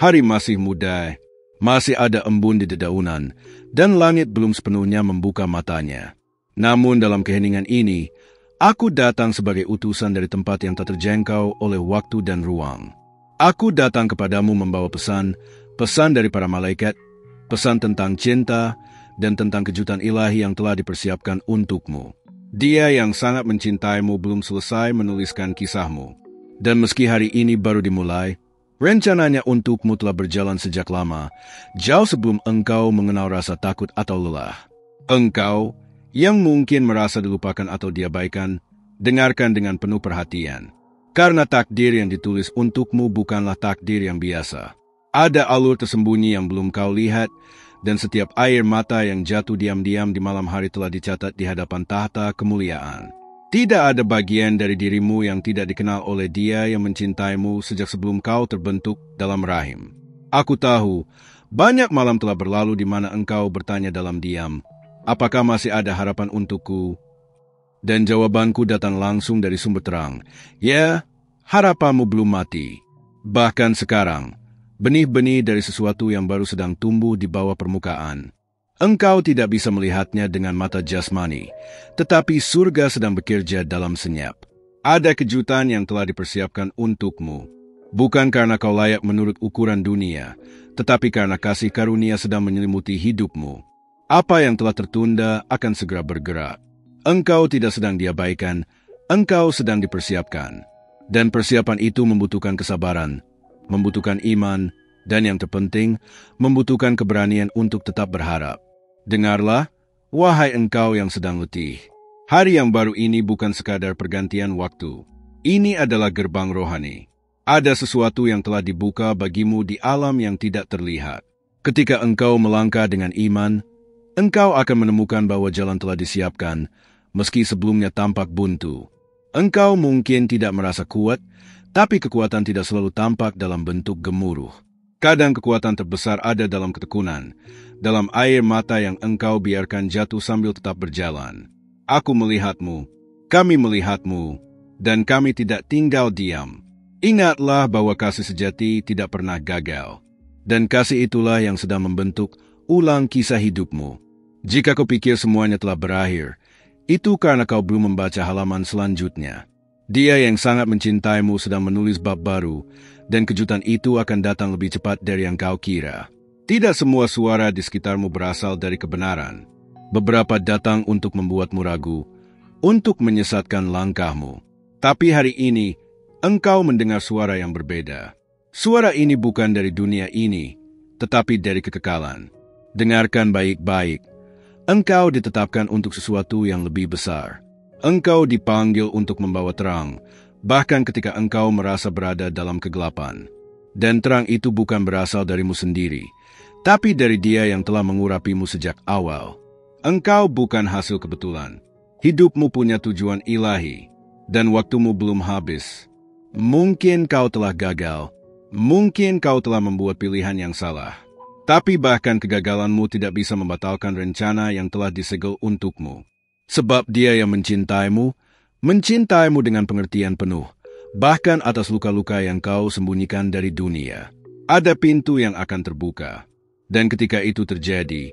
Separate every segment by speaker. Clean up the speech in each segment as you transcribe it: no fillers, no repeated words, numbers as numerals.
Speaker 1: Hari masih muda, masih ada embun di dedaunan, dan langit belum sepenuhnya membuka matanya. Namun dalam keheningan ini, aku datang sebagai utusan dari tempat yang tak terjangkau oleh waktu dan ruang. Aku datang kepadamu membawa pesan dari para malaikat, pesan tentang cinta, dan tentang kejutan ilahi yang telah dipersiapkan untukmu. Dia yang sangat mencintaimu belum selesai menuliskan kisahmu. Dan meski hari ini baru dimulai, rencananya untukmu telah berjalan sejak lama, jauh sebelum engkau mengenal rasa takut atau lelah. Engkau, yang mungkin merasa dilupakan atau diabaikan, dengarkan dengan penuh perhatian. Karena takdir yang ditulis untukmu bukanlah takdir yang biasa. Ada alur tersembunyi yang belum kau lihat, dan setiap air mata yang jatuh diam-diam di malam hari telah dicatat di hadapan tahta kemuliaan. Tidak ada bagian dari dirimu yang tidak dikenal oleh Dia yang mencintaimu sejak sebelum kau terbentuk dalam rahim. Aku tahu, banyak malam telah berlalu di mana engkau bertanya dalam diam, apakah masih ada harapan untukku? Dan jawabanku datang langsung dari sumber terang. Ya, harapanmu belum mati. Bahkan sekarang, benih-benih dari sesuatu yang baru sedang tumbuh di bawah permukaan. Engkau tidak bisa melihatnya dengan mata jasmani, tetapi surga sedang bekerja dalam senyap. Ada kejutan yang telah dipersiapkan untukmu. Bukan karena kau layak menurut ukuran dunia, tetapi karena kasih karunia sedang menyelimuti hidupmu. Apa yang telah tertunda akan segera bergerak. Engkau tidak sedang diabaikan, engkau sedang dipersiapkan. Dan persiapan itu membutuhkan kesabaran, membutuhkan iman, dan yang terpenting, membutuhkan keberanian untuk tetap berharap. Dengarlah, wahai engkau yang sedang letih. Hari yang baru ini bukan sekadar pergantian waktu. Ini adalah gerbang rohani. Ada sesuatu yang telah dibuka bagimu di alam yang tidak terlihat. Ketika engkau melangkah dengan iman, engkau akan menemukan bahwa jalan telah disiapkan, meski sebelumnya tampak buntu. Engkau mungkin tidak merasa kuat, tapi kekuatan tidak selalu tampak dalam bentuk gemuruh. Kadang kekuatan terbesar ada dalam ketekunan, dalam air mata yang engkau biarkan jatuh sambil tetap berjalan. Aku melihatmu, kami melihatmu, dan kami tidak tinggal diam. Ingatlah bahwa kasih sejati tidak pernah gagal, dan kasih itulah yang sedang membentuk ulang kisah hidupmu. Jika kau pikir semuanya telah berakhir, itu karena kau belum membaca halaman selanjutnya. Dia yang sangat mencintaimu sedang menulis bab baru, dan kejutan itu akan datang lebih cepat dari yang kau kira. Tidak semua suara di sekitarmu berasal dari kebenaran. Beberapa datang untuk membuatmu ragu, untuk menyesatkan langkahmu. Tapi hari ini, engkau mendengar suara yang berbeda. Suara ini bukan dari dunia ini, tetapi dari kekekalan. Dengarkan baik-baik. Engkau ditetapkan untuk sesuatu yang lebih besar. Engkau dipanggil untuk membawa terang, bahkan ketika engkau merasa berada dalam kegelapan. Dan terang itu bukan berasal darimu sendiri, tapi dari Dia yang telah mengurapimu sejak awal. Engkau bukan hasil kebetulan. Hidupmu punya tujuan ilahi, dan waktumu belum habis. Mungkin kau telah gagal, mungkin kau telah membuat pilihan yang salah. Tapi bahkan kegagalanmu tidak bisa membatalkan rencana yang telah disegel untukmu. Sebab Dia yang mencintaimu dengan pengertian penuh, bahkan atas luka-luka yang kau sembunyikan dari dunia. Ada pintu yang akan terbuka, dan ketika itu terjadi,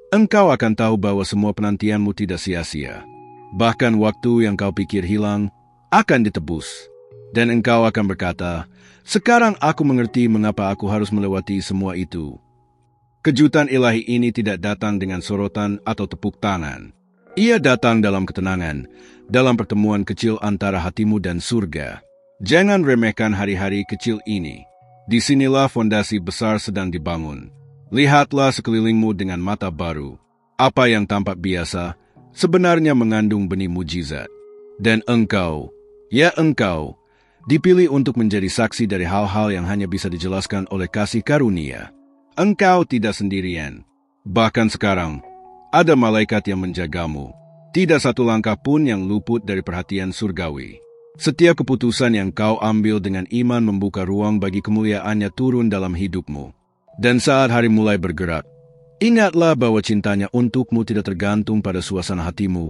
Speaker 1: engkau akan tahu bahwa semua penantianmu tidak sia-sia. Bahkan waktu yang kau pikir hilang akan ditebus, dan engkau akan berkata, "Sekarang aku mengerti mengapa aku harus melewati semua itu." Kejutan ilahi ini tidak datang dengan sorotan atau tepuk tangan. Ia datang dalam ketenangan, dalam pertemuan kecil antara hatimu dan surga. Jangan remehkan hari-hari kecil ini. Disinilah fondasi besar sedang dibangun. Lihatlah sekelilingmu dengan mata baru. Apa yang tampak biasa, sebenarnya mengandung benih mujizat. Dan engkau, ya engkau, dipilih untuk menjadi saksi dari hal-hal yang hanya bisa dijelaskan oleh kasih karunia. Engkau tidak sendirian. Bahkan sekarang, ada malaikat yang menjagamu. Tidak satu langkah pun yang luput dari perhatian surgawi. Setiap keputusan yang kau ambil dengan iman membuka ruang bagi kemuliaannya turun dalam hidupmu. Dan saat hari mulai bergerak, ingatlah bahwa cintanya untukmu tidak tergantung pada suasana hatimu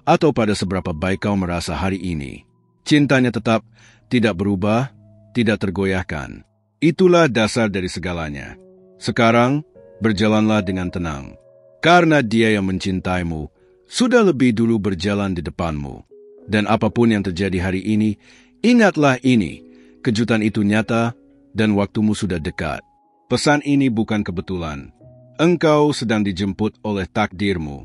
Speaker 1: atau pada seberapa baik kau merasa hari ini. Cintanya tetap tidak berubah, tidak tergoyahkan. Itulah dasar dari segalanya. Sekarang, berjalanlah dengan tenang. Karena Dia yang mencintaimu sudah lebih dulu berjalan di depanmu. Dan apapun yang terjadi hari ini, ingatlah ini, kejutan itu nyata dan waktumu sudah dekat. Pesan ini bukan kebetulan. Engkau sedang dijemput oleh takdirmu.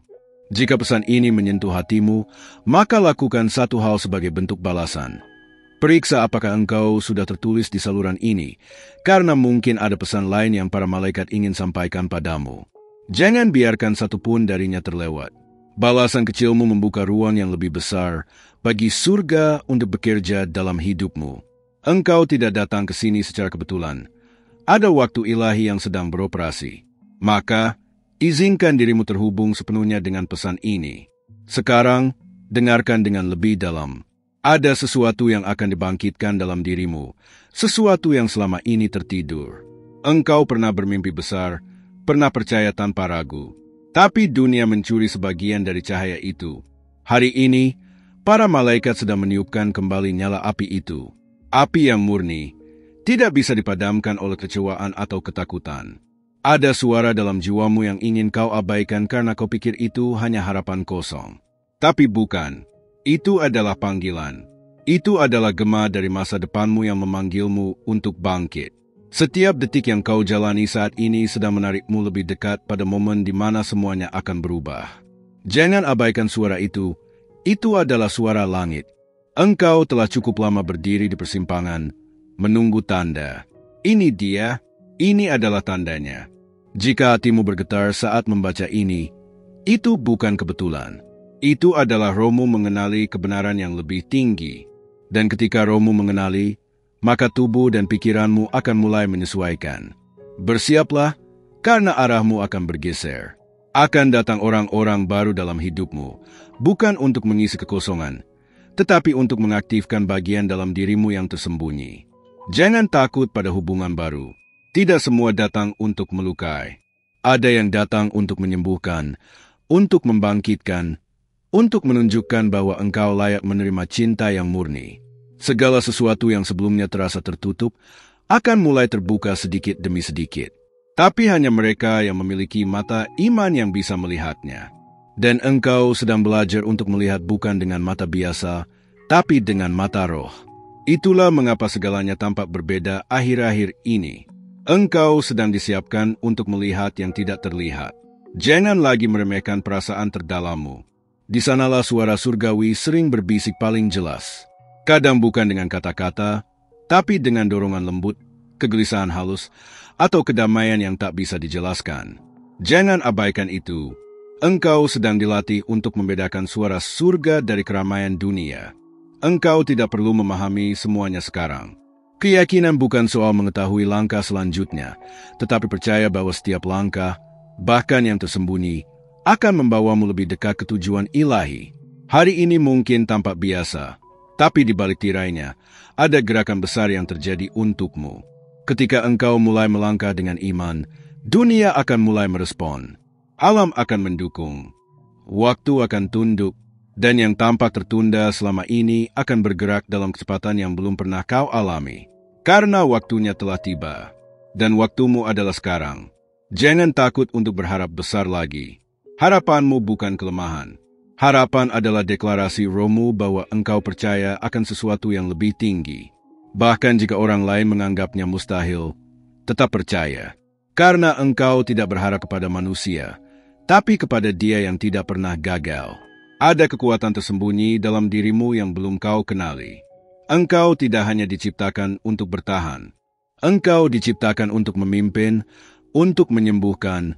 Speaker 1: Jika pesan ini menyentuh hatimu, maka lakukan satu hal sebagai bentuk balasan. Periksa apakah engkau sudah tertulis di saluran ini, karena mungkin ada pesan lain yang para malaikat ingin sampaikan padamu. Jangan biarkan satu pun darinya terlewat. Balasan kecilmu membuka ruang yang lebih besar bagi surga untuk bekerja dalam hidupmu. Engkau tidak datang ke sini secara kebetulan. Ada waktu ilahi yang sedang beroperasi. Maka, izinkan dirimu terhubung sepenuhnya dengan pesan ini. Sekarang, dengarkan dengan lebih dalam. Ada sesuatu yang akan dibangkitkan dalam dirimu, sesuatu yang selama ini tertidur. Engkau pernah bermimpi besar, pernah percaya tanpa ragu. Tapi dunia mencuri sebagian dari cahaya itu. Hari ini, para malaikat sedang meniupkan kembali nyala api itu. Api yang murni, tidak bisa dipadamkan oleh kecewaan atau ketakutan. Ada suara dalam jiwamu yang ingin kau abaikan karena kau pikir itu hanya harapan kosong. Tapi bukan. Itu adalah panggilan. Itu adalah gema dari masa depanmu yang memanggilmu untuk bangkit. Setiap detik yang kau jalani saat ini sedang menarikmu lebih dekat pada momen di mana semuanya akan berubah. Jangan abaikan suara itu. Itu adalah suara langit. Engkau telah cukup lama berdiri di persimpangan, menunggu tanda. Ini dia, ini adalah tandanya. Jika hatimu bergetar saat membaca ini, itu bukan kebetulan. Itu adalah rohmu mengenali kebenaran yang lebih tinggi. Dan ketika rohmu mengenali, maka tubuh dan pikiranmu akan mulai menyesuaikan. Bersiaplah, karena arahmu akan bergeser. Akan datang orang-orang baru dalam hidupmu, bukan untuk mengisi kekosongan, tetapi untuk mengaktifkan bagian dalam dirimu yang tersembunyi. Jangan takut pada hubungan baru. Tidak semua datang untuk melukai. Ada yang datang untuk menyembuhkan, untuk membangkitkan, untuk menunjukkan bahwa engkau layak menerima cinta yang murni. Segala sesuatu yang sebelumnya terasa tertutup akan mulai terbuka sedikit demi sedikit. Tapi hanya mereka yang memiliki mata iman yang bisa melihatnya. Dan engkau sedang belajar untuk melihat bukan dengan mata biasa, tapi dengan mata roh. Itulah mengapa segalanya tampak berbeda akhir-akhir ini. Engkau sedang disiapkan untuk melihat yang tidak terlihat. Jangan lagi meremehkan perasaan terdalammu. Di sanalah suara surgawi sering berbisik paling jelas. Kadang bukan dengan kata-kata, tapi dengan dorongan lembut, kegelisahan halus, atau kedamaian yang tak bisa dijelaskan. Jangan abaikan itu. Engkau sedang dilatih untuk membedakan suara surga dari keramaian dunia. Engkau tidak perlu memahami semuanya sekarang. Keyakinan bukan soal mengetahui langkah selanjutnya, tetapi percaya bahwa setiap langkah, bahkan yang tersembunyi, akan membawamu lebih dekat ke tujuan ilahi. Hari ini mungkin tampak biasa, tapi di balik tirainya, ada gerakan besar yang terjadi untukmu. Ketika engkau mulai melangkah dengan iman, dunia akan mulai merespon. Alam akan mendukung. Waktu akan tunduk, dan yang tampak tertunda selama ini akan bergerak dalam kecepatan yang belum pernah kau alami. Karena waktunya telah tiba, dan waktumu adalah sekarang. Jangan takut untuk berharap besar lagi. Harapanmu bukan kelemahan. Harapan adalah deklarasi rohmu bahwa engkau percaya akan sesuatu yang lebih tinggi. Bahkan jika orang lain menganggapnya mustahil, tetap percaya. Karena engkau tidak berharap kepada manusia, tapi kepada Dia yang tidak pernah gagal. Ada kekuatan tersembunyi dalam dirimu yang belum kau kenali. Engkau tidak hanya diciptakan untuk bertahan. Engkau diciptakan untuk memimpin, untuk menyembuhkan,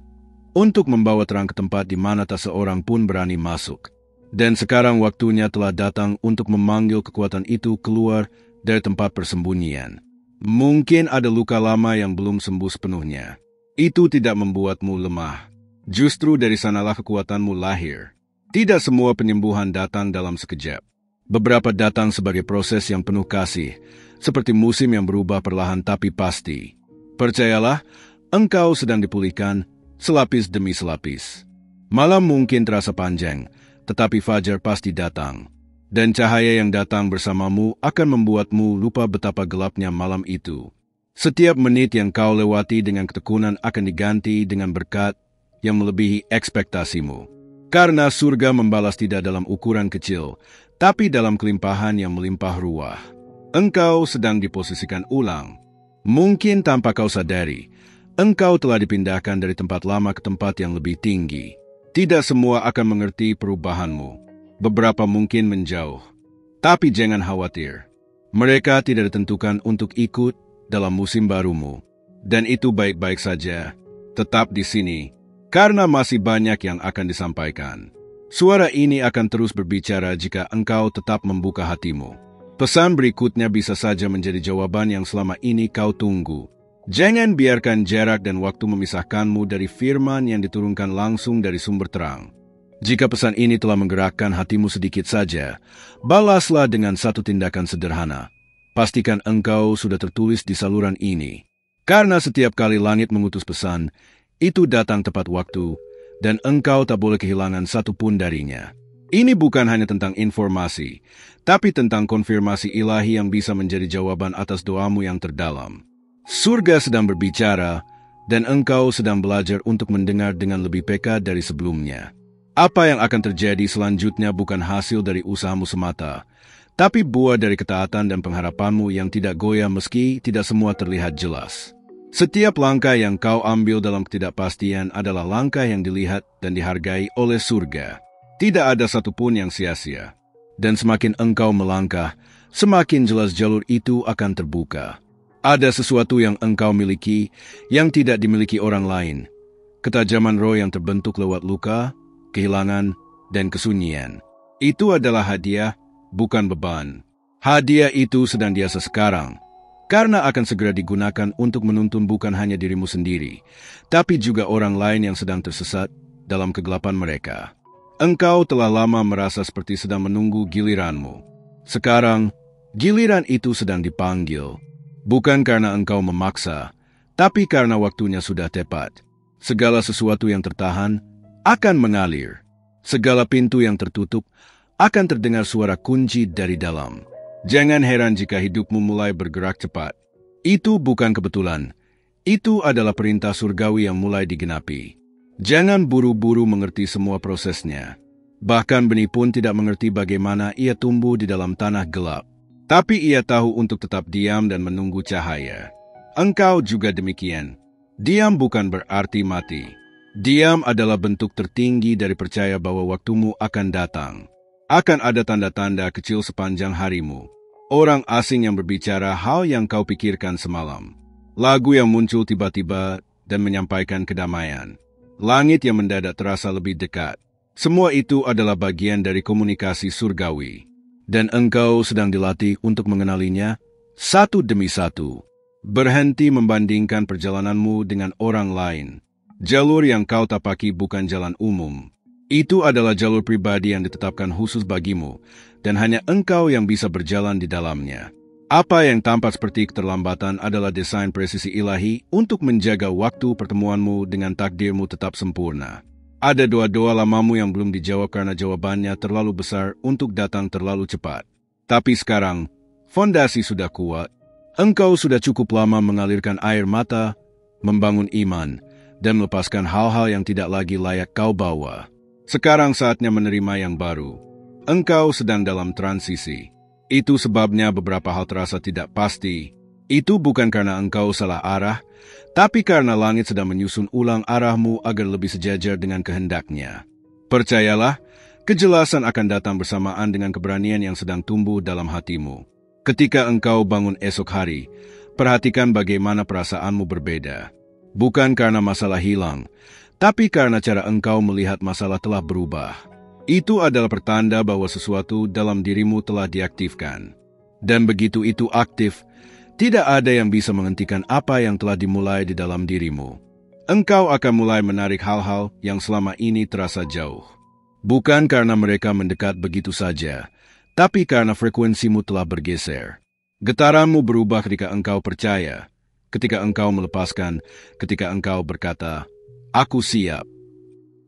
Speaker 1: untuk membawa terang ke tempat di mana tak seorang pun berani masuk. Dan sekarang waktunya telah datang untuk memanggil kekuatan itu keluar dari tempat persembunyian. Mungkin ada luka lama yang belum sembuh sepenuhnya. Itu tidak membuatmu lemah. Justru dari sanalah kekuatanmu lahir. Tidak semua penyembuhan datang dalam sekejap. Beberapa datang sebagai proses yang penuh kasih, seperti musim yang berubah perlahan tapi pasti. Percayalah, engkau sedang dipulihkan, selapis demi selapis. Malam mungkin terasa panjang, tetapi fajar pasti datang. Dan cahaya yang datang bersamamu akan membuatmu lupa betapa gelapnya malam itu. Setiap menit yang kau lewati dengan ketekunan akan diganti dengan berkat yang melebihi ekspektasimu. Karena surga membalas tidak dalam ukuran kecil, tapi dalam kelimpahan yang melimpah ruah. Engkau sedang diposisikan ulang. Mungkin tanpa kau sadari, engkau telah dipindahkan dari tempat lama ke tempat yang lebih tinggi. Tidak semua akan mengerti perubahanmu. Beberapa mungkin menjauh. Tapi jangan khawatir. Mereka tidak ditentukan untuk ikut dalam musim barumu. Dan itu baik-baik saja. Tetap di sini, karena masih banyak yang akan disampaikan. Suara ini akan terus berbicara jika engkau tetap membuka hatimu. Pesan berikutnya bisa saja menjadi jawaban yang selama ini kau tunggu. Jangan biarkan jarak dan waktu memisahkanmu dari firman yang diturunkan langsung dari sumber terang. Jika pesan ini telah menggerakkan hatimu sedikit saja, balaslah dengan satu tindakan sederhana. Pastikan engkau sudah tertulis di saluran ini. Karena setiap kali langit mengutus pesan, itu datang tepat waktu, dan engkau tak boleh kehilangan satu pun darinya. Ini bukan hanya tentang informasi, tapi tentang konfirmasi ilahi yang bisa menjadi jawaban atas doamu yang terdalam. Surga sedang berbicara, dan engkau sedang belajar untuk mendengar dengan lebih peka dari sebelumnya. Apa yang akan terjadi selanjutnya bukan hasil dari usahamu semata, tapi buah dari ketaatan dan pengharapanmu yang tidak goyah meski tidak semua terlihat jelas. Setiap langkah yang kau ambil dalam ketidakpastian adalah langkah yang dilihat dan dihargai oleh surga. Tidak ada satupun yang sia-sia. Dan semakin engkau melangkah, semakin jelas jalur itu akan terbuka. Ada sesuatu yang engkau miliki yang tidak dimiliki orang lain. Ketajaman roh yang terbentuk lewat luka, kehilangan, dan kesunyian. Itu adalah hadiah, bukan beban. Hadiah itu sedang diasah sekarang, karena akan segera digunakan untuk menuntun bukan hanya dirimu sendiri, tapi juga orang lain yang sedang tersesat dalam kegelapan mereka. Engkau telah lama merasa seperti sedang menunggu giliranmu. Sekarang, giliran itu sedang dipanggil. Bukan karena engkau memaksa, tapi karena waktunya sudah tepat. Segala sesuatu yang tertahan akan mengalir. Segala pintu yang tertutup akan terdengar suara kunci dari dalam. Jangan heran jika hidupmu mulai bergerak cepat. Itu bukan kebetulan. Itu adalah perintah surgawi yang mulai digenapi. Jangan buru-buru mengerti semua prosesnya. Bahkan benih pun tidak mengerti bagaimana ia tumbuh di dalam tanah gelap. Tapi ia tahu untuk tetap diam dan menunggu cahaya. Engkau juga demikian. Diam bukan berarti mati. Diam adalah bentuk tertinggi dari percaya bahwa waktumu akan datang. Akan ada tanda-tanda kecil sepanjang harimu. Orang asing yang berbicara hal yang kau pikirkan semalam. Lagu yang muncul tiba-tiba dan menyampaikan kedamaian. Langit yang mendadak terasa lebih dekat. Semua itu adalah bagian dari komunikasi surgawi. Dan engkau sedang dilatih untuk mengenalinya satu demi satu. Berhenti membandingkan perjalananmu dengan orang lain. Jalur yang kau tapaki bukan jalan umum. Itu adalah jalur pribadi yang ditetapkan khusus bagimu, dan hanya engkau yang bisa berjalan di dalamnya. Apa yang tampak seperti keterlambatan adalah desain presisi ilahi untuk menjaga waktu pertemuanmu dengan takdirmu tetap sempurna. Ada doa-doa lamamu yang belum dijawab karena jawabannya terlalu besar untuk datang terlalu cepat. Tapi sekarang, fondasi sudah kuat. Engkau sudah cukup lama mengalirkan air mata, membangun iman, dan melepaskan hal-hal yang tidak lagi layak kau bawa. Sekarang saatnya menerima yang baru. Engkau sedang dalam transisi. Itu sebabnya beberapa hal terasa tidak pasti. Itu bukan karena engkau salah arah, tapi karena langit sedang menyusun ulang arahmu agar lebih sejajar dengan kehendaknya. Percayalah, kejelasan akan datang bersamaan dengan keberanian yang sedang tumbuh dalam hatimu. Ketika engkau bangun esok hari, perhatikan bagaimana perasaanmu berbeda. Bukan karena masalah hilang, tapi karena cara engkau melihat masalah telah berubah. Itu adalah pertanda bahwa sesuatu dalam dirimu telah diaktifkan. Dan begitu itu aktif, tidak ada yang bisa menghentikan apa yang telah dimulai di dalam dirimu. Engkau akan mulai menarik hal-hal yang selama ini terasa jauh. Bukan karena mereka mendekat begitu saja, tapi karena frekuensimu telah bergeser. Getaranmu berubah ketika engkau percaya, ketika engkau melepaskan, ketika engkau berkata, "Aku siap."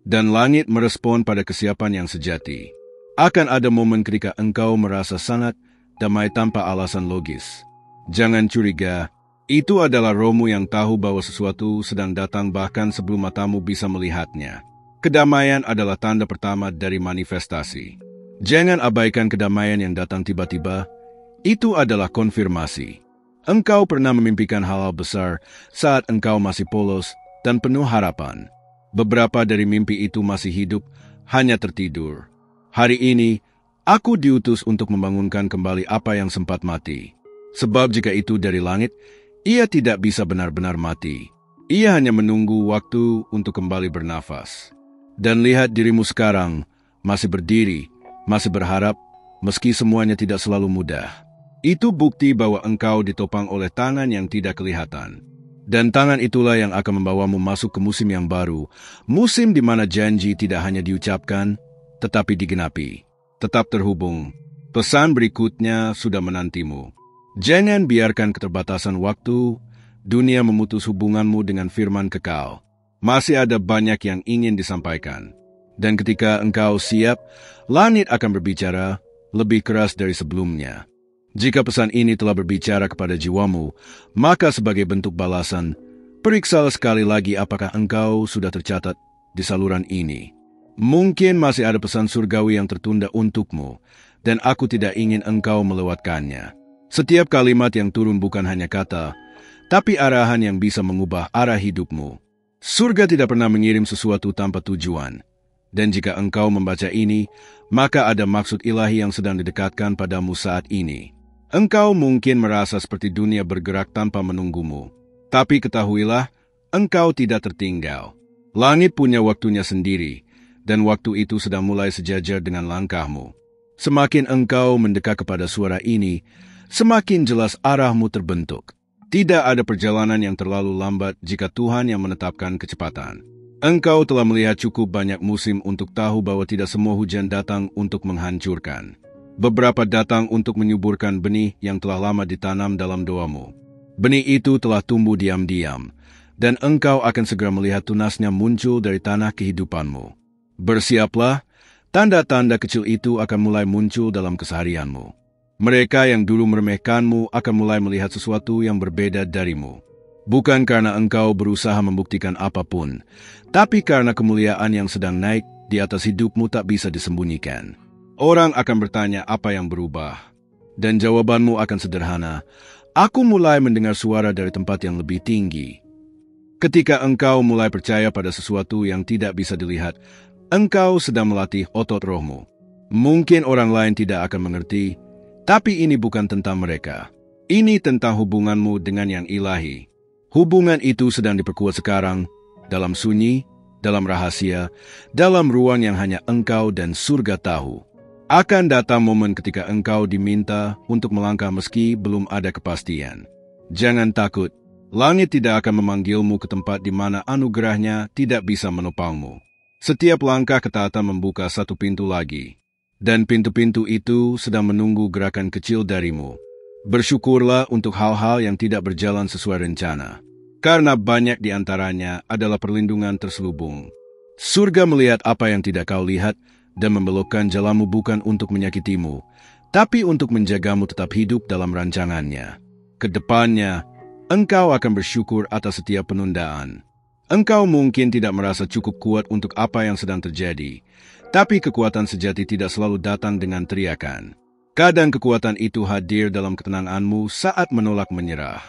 Speaker 1: Dan langit merespon pada kesiapan yang sejati. Akan ada momen ketika engkau merasa sangat damai tanpa alasan logis. Jangan curiga, Itu adalah rohmu yang tahu bahwa sesuatu sedang datang bahkan sebelum matamu bisa melihatnya. Kedamaian adalah tanda pertama dari manifestasi. Jangan abaikan kedamaian yang datang tiba-tiba. Itu adalah konfirmasi. Engkau pernah memimpikan hal-hal besar saat engkau masih polos dan penuh harapan. Beberapa dari mimpi itu masih hidup, hanya tertidur. Hari ini, aku diutus untuk membangunkan kembali apa yang sempat mati. Sebab jika itu dari langit, ia tidak bisa benar-benar mati. Ia hanya menunggu waktu untuk kembali bernafas. Dan lihat dirimu sekarang, masih berdiri, masih berharap, meski semuanya tidak selalu mudah. Itu bukti bahwa engkau ditopang oleh tangan yang tidak kelihatan. Dan tangan itulah yang akan membawamu masuk ke musim yang baru, musim di mana janji tidak hanya diucapkan, tetapi digenapi. Tetap terhubung. Pesan berikutnya sudah menantimu. Jangan biarkan keterbatasan waktu, dunia memutus hubunganmu dengan firman kekal. Masih ada banyak yang ingin disampaikan. Dan ketika engkau siap, langit akan berbicara lebih keras dari sebelumnya. Jika pesan ini telah berbicara kepada jiwamu, maka sebagai bentuk balasan, periksalah sekali lagi apakah engkau sudah tercatat di saluran ini. Mungkin masih ada pesan surgawi yang tertunda untukmu, dan aku tidak ingin engkau melewatkannya. Setiap kalimat yang turun bukan hanya kata, tapi arahan yang bisa mengubah arah hidupmu. Surga tidak pernah mengirim sesuatu tanpa tujuan. Dan jika engkau membaca ini, maka ada maksud ilahi yang sedang didekatkan padamu saat ini. Engkau mungkin merasa seperti dunia bergerak tanpa menunggumu. Tapi ketahuilah, engkau tidak tertinggal. Langit punya waktunya sendiri, dan waktu itu sedang mulai sejajar dengan langkahmu. Semakin engkau mendekat kepada suara ini, semakin jelas arahmu terbentuk. Tidak ada perjalanan yang terlalu lambat jika Tuhan yang menetapkan kecepatan. Engkau telah melihat cukup banyak musim untuk tahu bahwa tidak semua hujan datang untuk menghancurkan. Beberapa datang untuk menyuburkan benih yang telah lama ditanam dalam doamu. Benih itu telah tumbuh diam-diam, dan engkau akan segera melihat tunasnya muncul dari tanah kehidupanmu. Bersiaplah, tanda-tanda kecil itu akan mulai muncul dalam keseharianmu. Mereka yang dulu meremehkanmu akan mulai melihat sesuatu yang berbeda darimu. Bukan karena engkau berusaha membuktikan apapun, tapi karena kemuliaan yang sedang naik di atas hidupmu tak bisa disembunyikan. Orang akan bertanya apa yang berubah, dan jawabanmu akan sederhana. Aku mulai mendengar suara dari tempat yang lebih tinggi. Ketika engkau mulai percaya pada sesuatu yang tidak bisa dilihat, engkau sedang melatih otot rohmu. Mungkin orang lain tidak akan mengerti, tapi ini bukan tentang mereka. Ini tentang hubunganmu dengan yang ilahi. Hubungan itu sedang diperkuat sekarang, dalam sunyi, dalam rahasia, dalam ruang yang hanya engkau dan surga tahu. Akan datang momen ketika engkau diminta untuk melangkah meski belum ada kepastian. Jangan takut, langit tidak akan memanggilmu ke tempat di mana anugerahnya tidak bisa menopangmu. Setiap langkah ketaatan membuka satu pintu lagi. Dan pintu-pintu itu sedang menunggu gerakan kecil darimu. Bersyukurlah untuk hal-hal yang tidak berjalan sesuai rencana. Karena banyak di antaranya adalah perlindungan terselubung. Surga melihat apa yang tidak kau lihat dan membelokkan jalanmu bukan untuk menyakitimu, tapi untuk menjagamu tetap hidup dalam rancangannya. Kedepannya, engkau akan bersyukur atas setiap penundaan. Engkau mungkin tidak merasa cukup kuat untuk apa yang sedang terjadi, tapi kekuatan sejati tidak selalu datang dengan teriakan. Kadang kekuatan itu hadir dalam ketenanganmu saat menolak menyerah.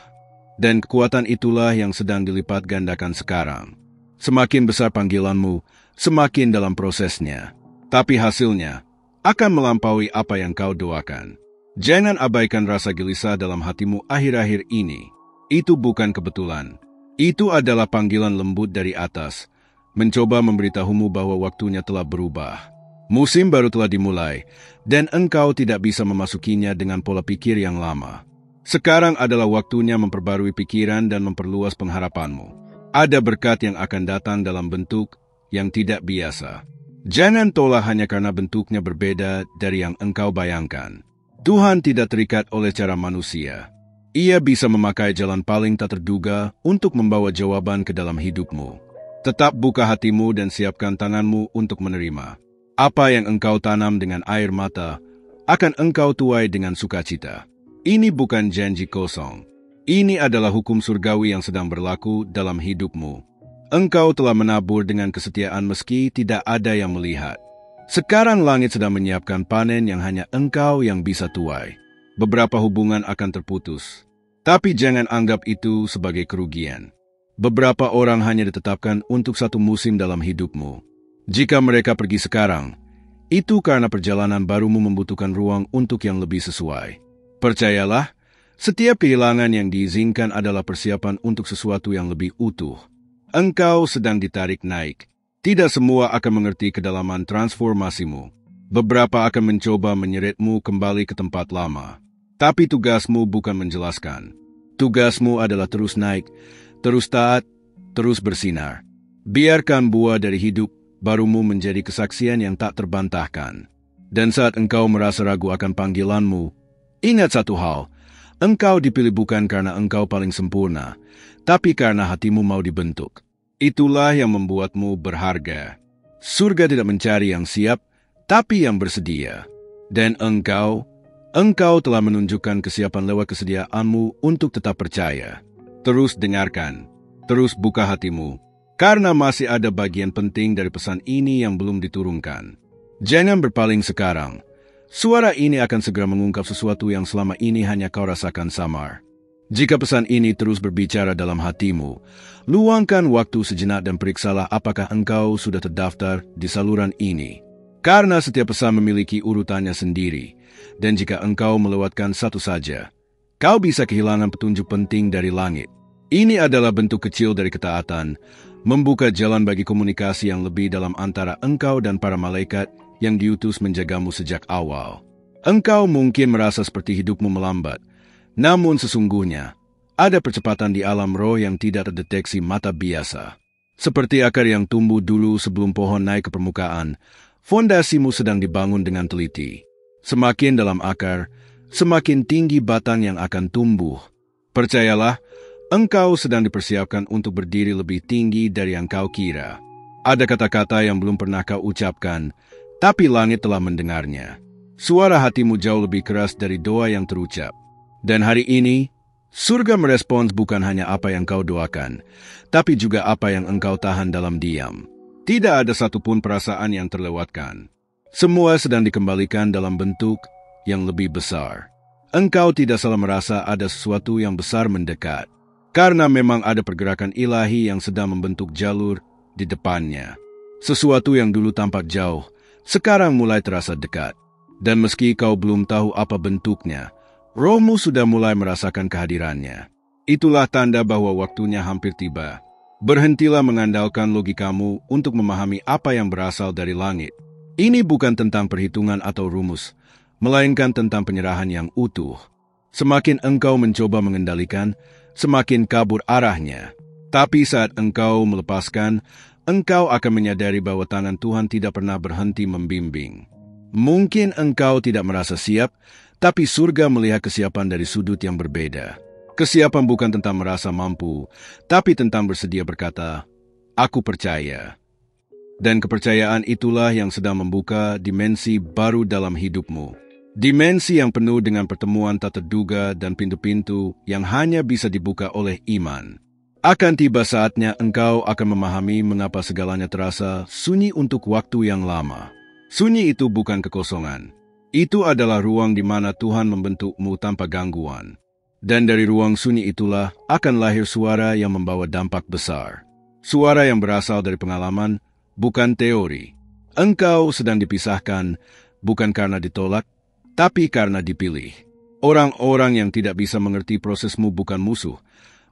Speaker 1: Dan kekuatan itulah yang sedang dilipat gandakan sekarang. Semakin besar panggilanmu, semakin dalam prosesnya. Tapi hasilnya akan melampaui apa yang kau doakan. Jangan abaikan rasa gelisah dalam hatimu akhir-akhir ini. Itu bukan kebetulan. Itu adalah panggilan lembut dari atas, mencoba memberitahumu bahwa waktunya telah berubah. Musim baru telah dimulai, dan engkau tidak bisa memasukinya dengan pola pikir yang lama. Sekarang adalah waktunya memperbarui pikiran dan memperluas pengharapanmu. Ada berkat yang akan datang dalam bentuk yang tidak biasa. Jangan tolak hanya karena bentuknya berbeda dari yang engkau bayangkan. Tuhan tidak terikat oleh cara manusia. Ia bisa memakai jalan paling tak terduga untuk membawa jawaban ke dalam hidupmu. Tetap buka hatimu dan siapkan tanganmu untuk menerima. Apa yang engkau tanam dengan air mata, akan engkau tuai dengan sukacita. Ini bukan janji kosong. Ini adalah hukum surgawi yang sedang berlaku dalam hidupmu. Engkau telah menabur dengan kesetiaan meski tidak ada yang melihat. Sekarang langit sedang menyiapkan panen yang hanya engkau yang bisa tuai. Beberapa hubungan akan terputus, tapi jangan anggap itu sebagai kerugian. Beberapa orang hanya ditetapkan untuk satu musim dalam hidupmu. Jika mereka pergi sekarang, itu karena perjalanan barumu membutuhkan ruang untuk yang lebih sesuai. Percayalah, setiap kehilangan yang diizinkan adalah persiapan untuk sesuatu yang lebih utuh. Engkau sedang ditarik naik. Tidak semua akan mengerti kedalaman transformasimu. Beberapa akan mencoba menyeretmu kembali ke tempat lama. Tapi tugasmu bukan menjelaskan. Tugasmu adalah terus naik, terus taat, terus bersinar. Biarkan buah dari hidup barumu menjadi kesaksian yang tak terbantahkan. Dan saat engkau merasa ragu akan panggilanmu, ingat satu hal. Engkau dipilih bukan karena engkau paling sempurna, tapi karena hatimu mau dibentuk. Itulah yang membuatmu berharga. Surga tidak mencari yang siap, tapi yang bersedia. Dan engkau telah menunjukkan kesiapan lewat kesediaanmu untuk tetap percaya. Terus dengarkan, terus buka hatimu, karena masih ada bagian penting dari pesan ini yang belum diturunkan. Jangan berpaling sekarang. Suara ini akan segera mengungkap sesuatu yang selama ini hanya kau rasakan samar. Jika pesan ini terus berbicara dalam hatimu, luangkan waktu sejenak dan periksalah apakah engkau sudah terdaftar di saluran ini. Karena setiap pesan memiliki urutannya sendiri, dan jika engkau melewatkan satu saja, kau bisa kehilangan petunjuk penting dari langit. Ini adalah bentuk kecil dari ketaatan, membuka jalan bagi komunikasi yang lebih dalam antara engkau dan para malaikat yang diutus menjagamu sejak awal. Engkau mungkin merasa seperti hidupmu melambat, namun sesungguhnya ada percepatan di alam roh yang tidak terdeteksi mata biasa. Seperti akar yang tumbuh dulu sebelum pohon naik ke permukaan, fondasimu sedang dibangun dengan teliti. Semakin dalam akar, semakin tinggi batang yang akan tumbuh. Percayalah, engkau sedang dipersiapkan untuk berdiri lebih tinggi dari yang kau kira. Ada kata-kata yang belum pernah kau ucapkan, tapi langit telah mendengarnya. Suara hatimu jauh lebih keras dari doa yang terucap. Dan hari ini, surga merespons bukan hanya apa yang kau doakan, tapi juga apa yang engkau tahan dalam diam. Tidak ada satupun perasaan yang terlewatkan. Semua sedang dikembalikan dalam bentuk yang lebih besar. Engkau tidak salah merasa ada sesuatu yang besar mendekat, karena memang ada pergerakan ilahi yang sedang membentuk jalur di depannya. Sesuatu yang dulu tampak jauh, sekarang mulai terasa dekat. Dan meski kau belum tahu apa bentuknya, rohmu sudah mulai merasakan kehadirannya. Itulah tanda bahwa waktunya hampir tiba. Berhentilah mengandalkan logikamu untuk memahami apa yang berasal dari langit. Ini bukan tentang perhitungan atau rumus, melainkan tentang penyerahan yang utuh. Semakin engkau mencoba mengendalikan, semakin kabur arahnya. Tapi saat engkau melepaskan, engkau akan menyadari bahwa tangan Tuhan tidak pernah berhenti membimbing. Mungkin engkau tidak merasa siap, tapi surga melihat kesiapan dari sudut yang berbeda. Kesiapan bukan tentang merasa mampu, tapi tentang bersedia berkata, "Aku percaya." Dan kepercayaan itulah yang sedang membuka dimensi baru dalam hidupmu. Dimensi yang penuh dengan pertemuan tak terduga dan pintu-pintu yang hanya bisa dibuka oleh iman. Akan tiba saatnya engkau akan memahami mengapa segalanya terasa sunyi untuk waktu yang lama. Sunyi itu bukan kekosongan. Itu adalah ruang di mana Tuhan membentukmu tanpa gangguan. Dan dari ruang sunyi itulah akan lahir suara yang membawa dampak besar. Suara yang berasal dari pengalaman, bukan teori. Engkau sedang dipisahkan, bukan karena ditolak, tapi karena dipilih. Orang-orang yang tidak bisa mengerti prosesmu bukan musuh.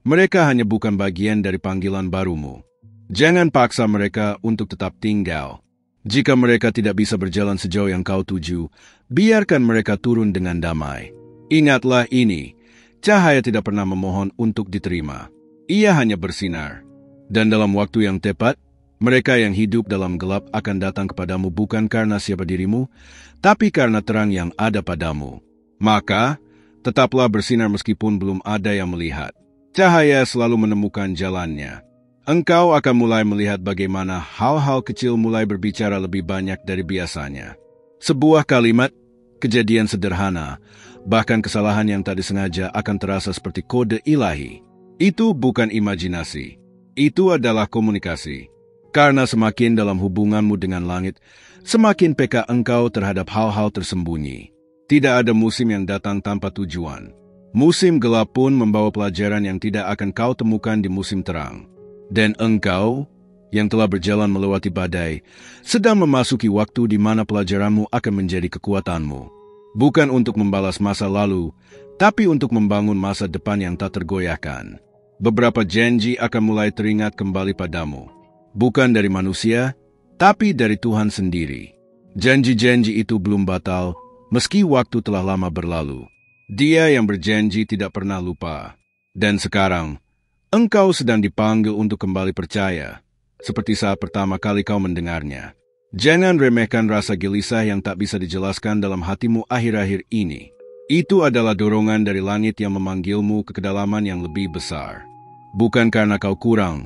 Speaker 1: Mereka hanya bukan bagian dari panggilan barumu. Jangan paksa mereka untuk tetap tinggal. Jika mereka tidak bisa berjalan sejauh yang kau tuju, biarkan mereka turun dengan damai. Ingatlah ini, cahaya tidak pernah memohon untuk diterima. Ia hanya bersinar. Dan dalam waktu yang tepat, mereka yang hidup dalam gelap akan datang kepadamu bukan karena siapa dirimu, tapi karena terang yang ada padamu. Maka, tetaplah bersinar meskipun belum ada yang melihat. Cahaya selalu menemukan jalannya. Engkau akan mulai melihat bagaimana hal-hal kecil mulai berbicara lebih banyak dari biasanya. Sebuah kalimat, kejadian sederhana, Bahkan kesalahan yang tak disengaja akan terasa seperti kode ilahi. Itu bukan imajinasi. Itu adalah komunikasi. Karena semakin dalam hubunganmu dengan langit, semakin peka engkau terhadap hal-hal tersembunyi. Tidak ada musim yang datang tanpa tujuan. Musim gelap pun membawa pelajaran yang tidak akan kau temukan di musim terang. Dan engkau, yang telah berjalan melewati badai, sedang memasuki waktu di mana pelajaranmu akan menjadi kekuatanmu. Bukan untuk membalas masa lalu, tapi untuk membangun masa depan yang tak tergoyahkan. Beberapa janji akan mulai teringat kembali padamu. Bukan dari manusia, tapi dari Tuhan sendiri. Janji-janji itu belum batal, meski waktu telah lama berlalu. Dia yang berjanji tidak pernah lupa. Dan sekarang, engkau sedang dipanggil untuk kembali percaya, seperti saat pertama kali kau mendengarnya. Jangan remehkan rasa gelisah yang tak bisa dijelaskan dalam hatimu akhir-akhir ini. Itu adalah dorongan dari langit yang memanggilmu ke kedalaman yang lebih besar. Bukan karena kau kurang,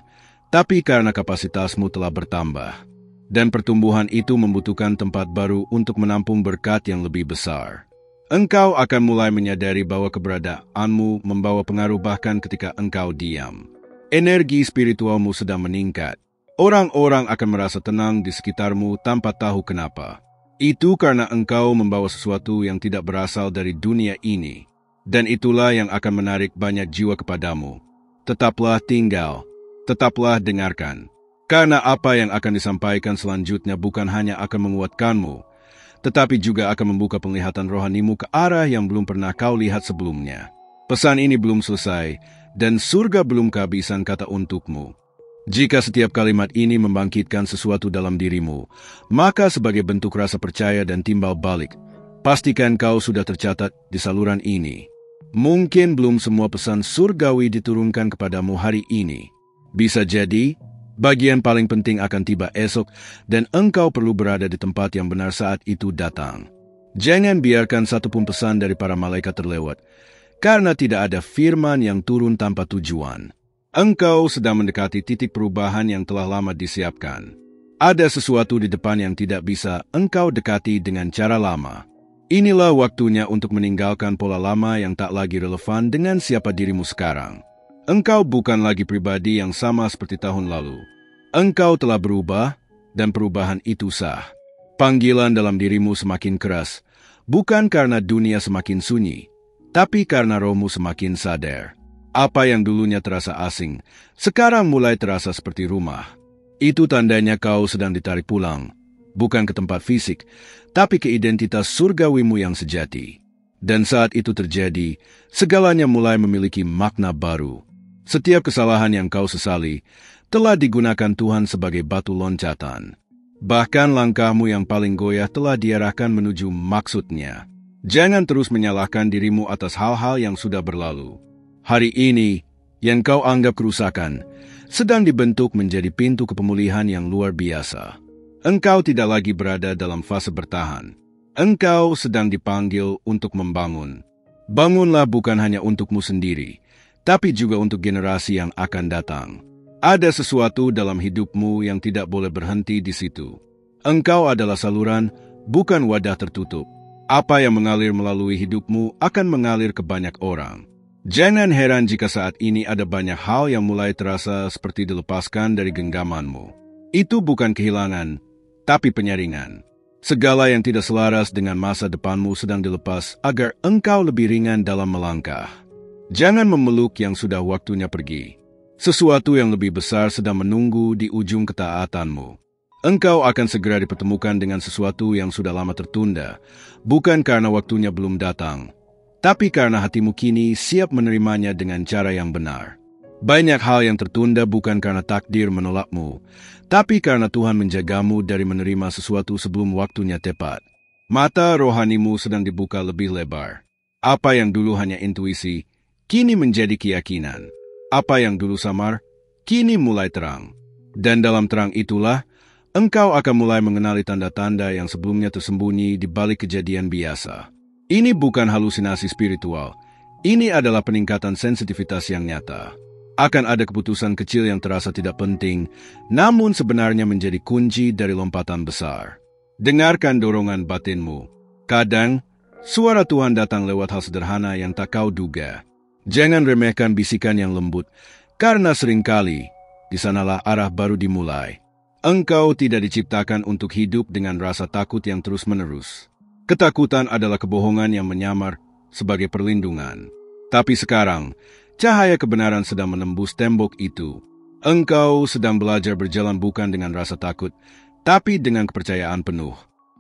Speaker 1: tapi karena kapasitasmu telah bertambah. Dan pertumbuhan itu membutuhkan tempat baru untuk menampung berkat yang lebih besar. Engkau akan mulai menyadari bahwa keberadaanmu membawa pengaruh bahkan ketika engkau diam. Energi spiritualmu sedang meningkat. Orang-orang akan merasa tenang di sekitarmu tanpa tahu kenapa. Itu karena engkau membawa sesuatu yang tidak berasal dari dunia ini. Dan itulah yang akan menarik banyak jiwa kepadamu. Tetaplah tinggal, tetaplah dengarkan. Karena apa yang akan disampaikan selanjutnya bukan hanya akan menguatkanmu, tetapi juga akan membuka penglihatan rohanimu ke arah yang belum pernah kau lihat sebelumnya. Pesan ini belum selesai, dan surga belum kehabisan kata untukmu. Jika setiap kalimat ini membangkitkan sesuatu dalam dirimu, maka sebagai bentuk rasa percaya dan timbal balik, pastikan kau sudah tercatat di saluran ini. Mungkin belum semua pesan surgawi diturunkan kepadamu hari ini. Bisa jadi, bagian paling penting akan tiba esok dan engkau perlu berada di tempat yang benar saat itu datang. Jangan biarkan satupun pesan dari para malaikat terlewat, karena tidak ada firman yang turun tanpa tujuan. Engkau sedang mendekati titik perubahan yang telah lama disiapkan. Ada sesuatu di depan yang tidak bisa engkau dekati dengan cara lama. Inilah waktunya untuk meninggalkan pola lama yang tak lagi relevan dengan siapa dirimu sekarang. Engkau bukan lagi pribadi yang sama seperti tahun lalu. Engkau telah berubah, dan perubahan itu sah. Panggilan dalam dirimu semakin keras, bukan karena dunia semakin sunyi, tapi karena rohmu semakin sadar. Apa yang dulunya terasa asing, sekarang mulai terasa seperti rumah. Itu tandanya kau sedang ditarik pulang, bukan ke tempat fisik, tapi ke identitas surgawimu yang sejati. Dan saat itu terjadi, segalanya mulai memiliki makna baru. Setiap kesalahan yang kau sesali telah digunakan Tuhan sebagai batu loncatan. Bahkan langkahmu yang paling goyah telah diarahkan menuju maksudnya. Jangan terus menyalahkan dirimu atas hal-hal yang sudah berlalu. Hari ini, yang kau anggap kerusakan, sedang dibentuk menjadi pintu kepemulihan yang luar biasa. Engkau tidak lagi berada dalam fase bertahan. Engkau sedang dipanggil untuk membangun. Bangunlah bukan hanya untukmu sendiri, tapi juga untuk generasi yang akan datang. Ada sesuatu dalam hidupmu yang tidak boleh berhenti di situ. Engkau adalah saluran, bukan wadah tertutup. Apa yang mengalir melalui hidupmu akan mengalir ke banyak orang. Jangan heran jika saat ini ada banyak hal yang mulai terasa seperti dilepaskan dari genggamanmu. Itu bukan kehilangan, tapi penyaringan. Segala yang tidak selaras dengan masa depanmu sedang dilepas agar engkau lebih ringan dalam melangkah. Jangan memeluk yang sudah waktunya pergi. Sesuatu yang lebih besar sedang menunggu di ujung ketaatanmu. Engkau akan segera dipertemukan dengan sesuatu yang sudah lama tertunda, bukan karena waktunya belum datang, tapi karena hatimu kini siap menerimanya dengan cara yang benar. Banyak hal yang tertunda bukan karena takdir menolakmu, tapi karena Tuhan menjagamu dari menerima sesuatu sebelum waktunya tepat. Mata rohanimu sedang dibuka lebih lebar. Apa yang dulu hanya intuisi, kini menjadi keyakinan. Apa yang dulu samar, kini mulai terang. Dan dalam terang itulah, engkau akan mulai mengenali tanda-tanda yang sebelumnya tersembunyi di balik kejadian biasa. Ini bukan halusinasi spiritual. Ini adalah peningkatan sensitivitas yang nyata. Akan ada keputusan kecil yang terasa tidak penting, namun sebenarnya menjadi kunci dari lompatan besar. Dengarkan dorongan batinmu. Kadang, Suara Tuhan datang lewat hal sederhana yang tak kau duga. Jangan remehkan bisikan yang lembut, karena seringkali di sanalah arah baru dimulai. Engkau tidak diciptakan untuk hidup dengan rasa takut yang terus-menerus. Ketakutan adalah kebohongan yang menyamar sebagai perlindungan. Tapi sekarang, cahaya kebenaran sedang menembus tembok itu. Engkau sedang belajar berjalan bukan dengan rasa takut, tapi dengan kepercayaan penuh.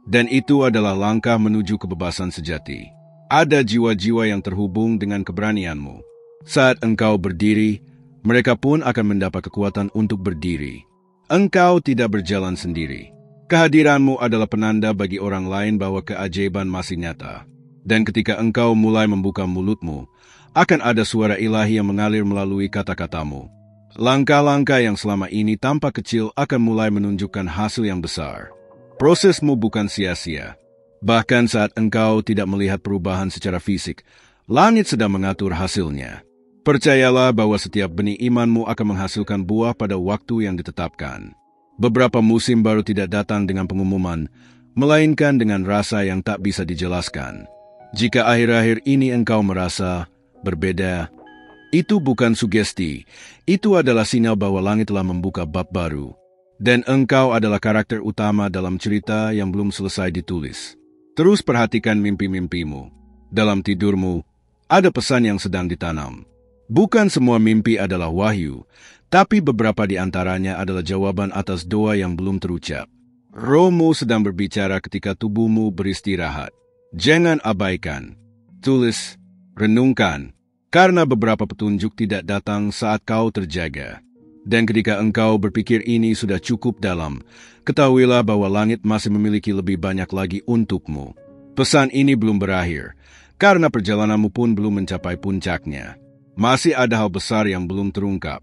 Speaker 1: Dan itu adalah langkah menuju kebebasan sejati. Ada jiwa-jiwa yang terhubung dengan keberanianmu. Saat engkau berdiri, mereka pun akan mendapat kekuatan untuk berdiri. Engkau tidak berjalan sendiri. Kehadiranmu adalah penanda bagi orang lain bahwa keajaiban masih nyata. Dan ketika engkau mulai membuka mulutmu, akan ada suara ilahi yang mengalir melalui kata-katamu. Langkah-langkah yang selama ini tampak kecil akan mulai menunjukkan hasil yang besar. Prosesmu bukan sia-sia. Bahkan saat engkau tidak melihat perubahan secara fisik, langit sedang mengatur hasilnya. Percayalah bahwa setiap benih imanmu akan menghasilkan buah pada waktu yang ditetapkan. Beberapa musim baru tidak datang dengan pengumuman, melainkan dengan rasa yang tak bisa dijelaskan. Jika akhir-akhir ini engkau merasa berbeda, itu bukan sugesti, itu adalah sinyal bahwa langit telah membuka bab baru. Dan engkau adalah karakter utama dalam cerita yang belum selesai ditulis. Terus perhatikan mimpi-mimpimu. Dalam tidurmu, ada pesan yang sedang ditanam. Bukan semua mimpi adalah wahyu, tapi beberapa di antaranya adalah jawaban atas doa yang belum terucap. Rohmu sedang berbicara ketika tubuhmu beristirahat. Jangan abaikan. Tulis, renungkan, karena beberapa petunjuk tidak datang saat kau terjaga. Dan ketika engkau berpikir ini sudah cukup dalam, ketahuilah bahwa langit masih memiliki lebih banyak lagi untukmu. Pesan ini belum berakhir, karena perjalananmu pun belum mencapai puncaknya. Masih ada hal besar yang belum terungkap.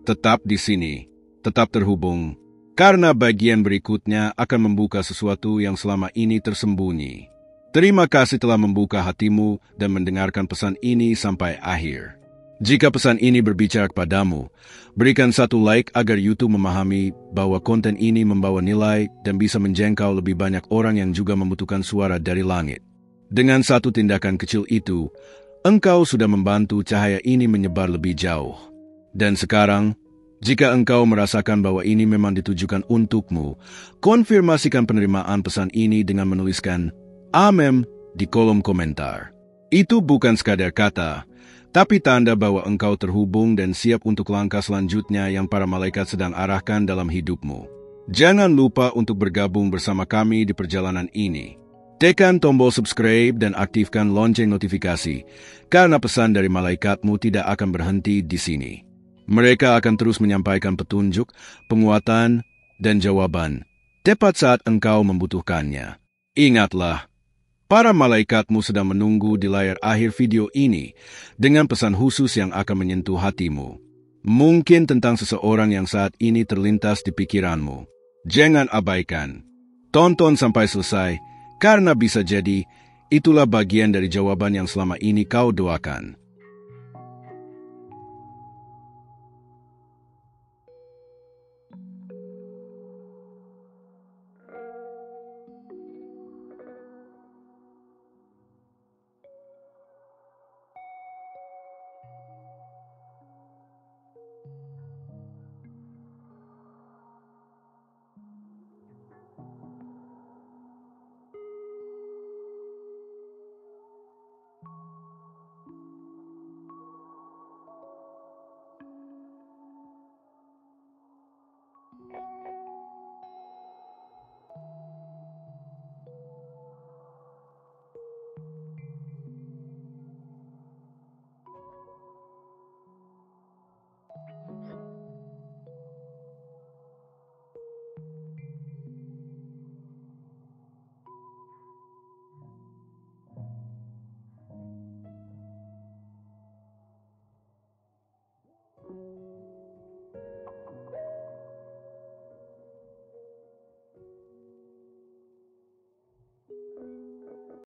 Speaker 1: Tetap di sini, tetap terhubung, karena bagian berikutnya akan membuka sesuatu yang selama ini tersembunyi. Terima kasih telah membuka hatimu dan mendengarkan pesan ini sampai akhir. Jika pesan ini berbicara kepadamu, berikan satu like agar YouTube memahami bahwa konten ini membawa nilai dan bisa menjangkau lebih banyak orang yang juga membutuhkan suara dari langit. Dengan satu tindakan kecil itu, engkau sudah membantu cahaya ini menyebar lebih jauh. Dan sekarang, jika engkau merasakan bahwa ini memang ditujukan untukmu, konfirmasikan penerimaan pesan ini dengan menuliskan Amen di kolom komentar. Itu bukan sekadar kata, tapi tanda bahwa engkau terhubung dan siap untuk langkah selanjutnya yang para malaikat sedang arahkan dalam hidupmu. Jangan lupa untuk bergabung bersama kami di perjalanan ini. Tekan tombol subscribe dan aktifkan lonceng notifikasi, karena pesan dari malaikatmu tidak akan berhenti di sini. Mereka akan terus menyampaikan petunjuk, penguatan, dan jawaban, tepat saat engkau membutuhkannya. Ingatlah, para malaikatmu sedang menunggu di layar akhir video ini dengan pesan khusus yang akan menyentuh hatimu. Mungkin tentang seseorang yang saat ini terlintas di pikiranmu. Jangan abaikan. Tonton sampai selesai, karena bisa jadi itulah bagian dari jawaban yang selama ini kau doakan.